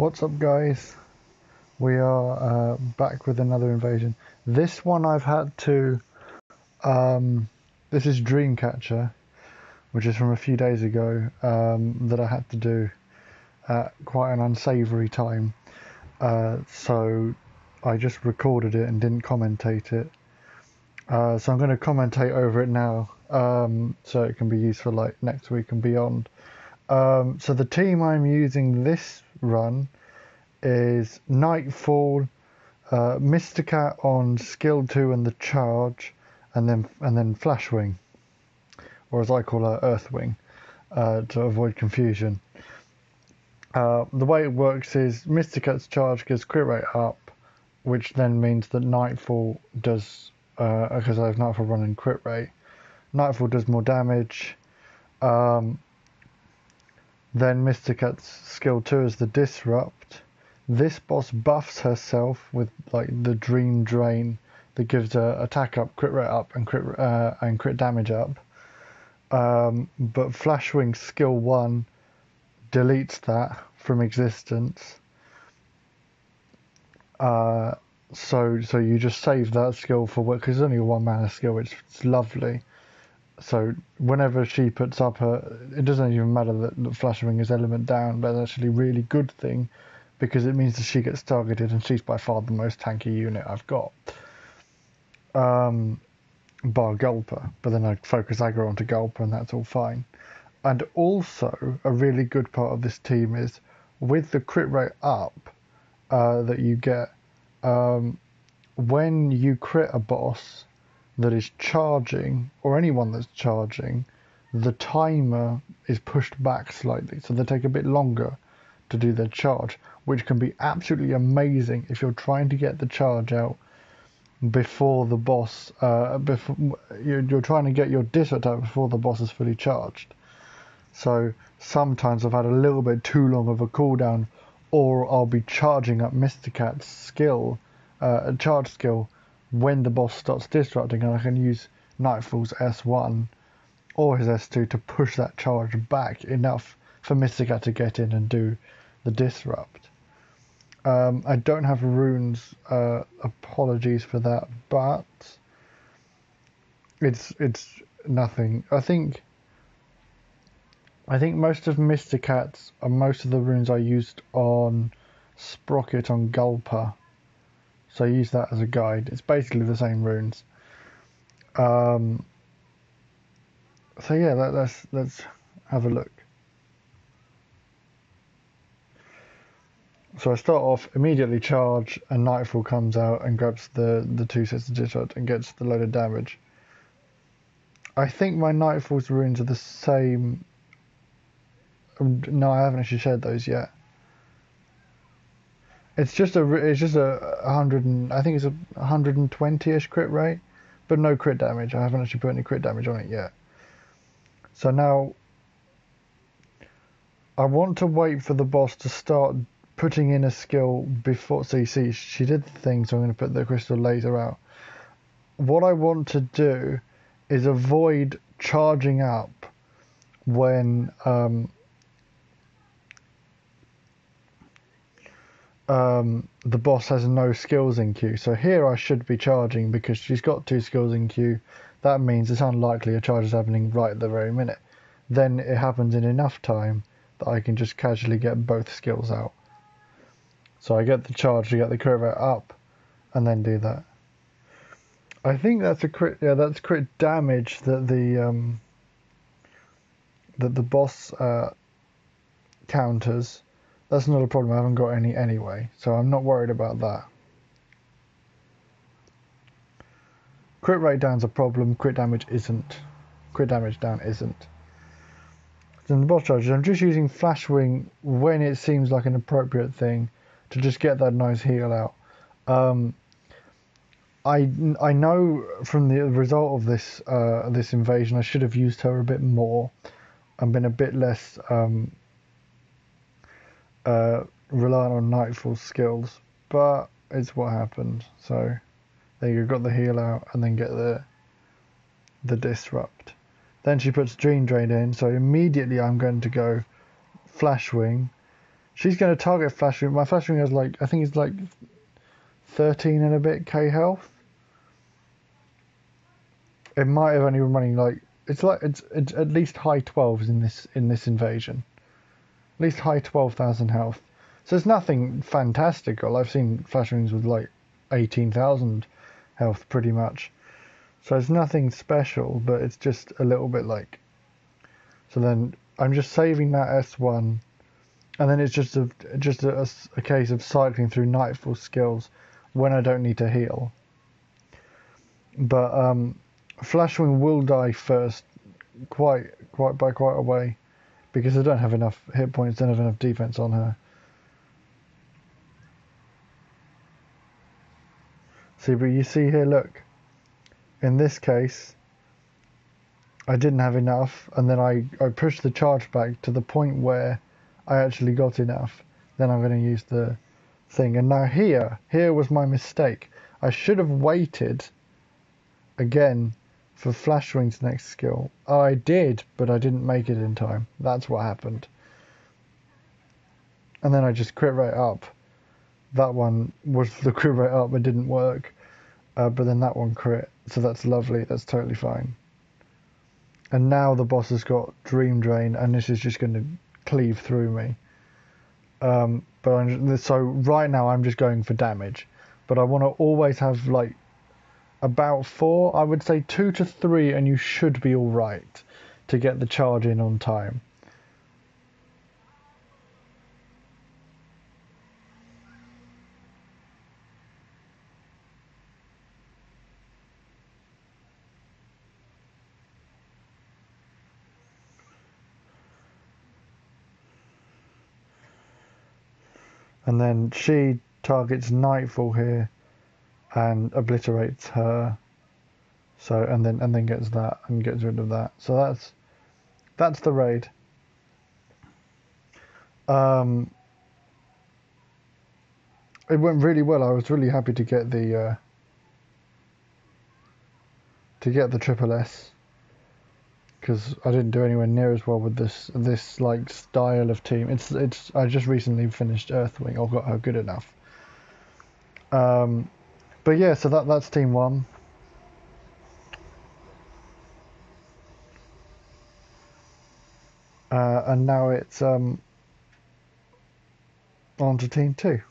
What's up, guys? We are back with another invasion. This one I've had to this is Dreamcatcher, which is from a few days ago, that I had to do at quite an unsavory time, so I just recorded it and didn't commentate it, so I'm going to commentate over it now, so it can be used for like next week and beyond. So the team I'm using this run is Nightfall, Mysticat on skill 2 and the charge, and then Flashwing, or as I call her, Earthwing, to avoid confusion. The way it works is Mysticat's charge gives crit rate up, which then means that Nightfall does, because I have Nightfall running crit rate, Nightfall does more damage. Then Mysticat's skill 2 is the Disrupt. This boss buffs herself with like the Dream Drain that gives her attack up, crit rate up, and crit damage up. But Flashwing skill 1 deletes that from existence. So you just save that skill for work, because it's only a 1 mana skill. It's lovely. So whenever she puts up her, it doesn't even matter that Flashwing is element down, but it's actually a really good thing, because it means that she gets targeted, and she's by far the most tanky unit I've got. Bar Gulper, but then I focus aggro onto Gulper, and that's all fine. And also, a really good part of this team is, with the crit rate up that you get, when you crit a boss that is charging, or anyone that's charging, the timer is pushed back slightly, so they take a bit longer to do their charge, which can be absolutely amazing if you're trying to get the charge out before the boss, before you're trying to get your disrupt out before the boss is fully charged. So sometimes I've had a little bit too long of a cooldown, or I'll be charging up Mysticat's skill, charge skill, when the boss starts disrupting, and I can use Nightfall's S1 or his S2 to push that charge back enough for Mysticat to get in and do the disrupt. I don't have runes, apologies for that, but it's nothing. I think most of Mysticat's and most of the runes I used on Sprocket on Gulper, so I use that as a guide. It's basically the same runes. So yeah, let's have a look. So I start off, immediately charge, and Nightfall comes out and grabs the 2 sets of disrupt and gets the load of damage. I think my Nightfall's runes are the same. No, I haven't actually shared those yet. It's just a 100 and I think it's a 120-ish crit rate, but no crit damage. I haven't actually put any crit damage on it yet. So now I want to wait for the boss to start putting in a skill before. So you see, she did the thing, so I'm going to put the crystal laser out. What I want to do is avoid charging up when the boss has no skills in queue. So here I should be charging because she's got 2 skills in queue. That means it's unlikely a charge is happening right at the very minute. Then it happens in enough time that I can just casually get both skills out. So I get the charge to get the crit rate up, and then do that. I think that's a crit. Yeah, that's crit damage that the boss counters. That's not a problem. I haven't got any anyway, so I'm not worried about that. Crit rate down's a problem. Crit damage isn't. Crit damage down isn't. So in the boss charges, I'm just using Flashwing when it seems like an appropriate thing to just get that nice heal out. I know from the result of this this invasion, I should have used her a bit more and been a bit less reliant on Nightfall's skills, but it's what happened. So there you go, got the heal out and then get the disrupt. Then she puts Dream Drain in, so immediately I'm going to go Flashwing, She's going to target Flashwing. My Flashwing has like, I think it's like 13 and a bit K health. It might have only been running like, it's at least high 12s in this invasion. At least high 12,000 health. So it's nothing fantastical. I've seen Flashwings with like 18,000 health pretty much. So it's nothing special, but it's just a little bit like. So then I'm just saving that S1, and then it's just a case of cycling through Nightfall skills when I don't need to heal. But Flashwing will die first, quite a way, because I don't have enough hit points, don't have enough defense on her. See, but you see here, look. In this case, I didn't have enough, and then I pushed the charge back to the point where I actually got enough. Then I'm going to use the thing. And now here was my mistake. I should have waited again for Flashwing's next skill. I did, but I didn't make it in time. That's what happened. And then I just crit rate up. That one was the crit rate up, it didn't work. But then that one crit, so that's lovely, that's totally fine. And now the boss has got Dream Drain, and this is just going to cleave through me. So right now I'm just going for damage. But I want to always have like about 4, I would say 2 to 3, and you should be alright to get the charge in on time. And then she targets Nightfall here and obliterates her. So and then gets that and gets rid of that. So that's the raid. It went really well. I was really happy to get the triple S, because I didn't do anywhere near as well with this like style of team. It's I just recently finished Earthwing, or got her good enough. But yeah, so that's team 1. And now it's on to team 2.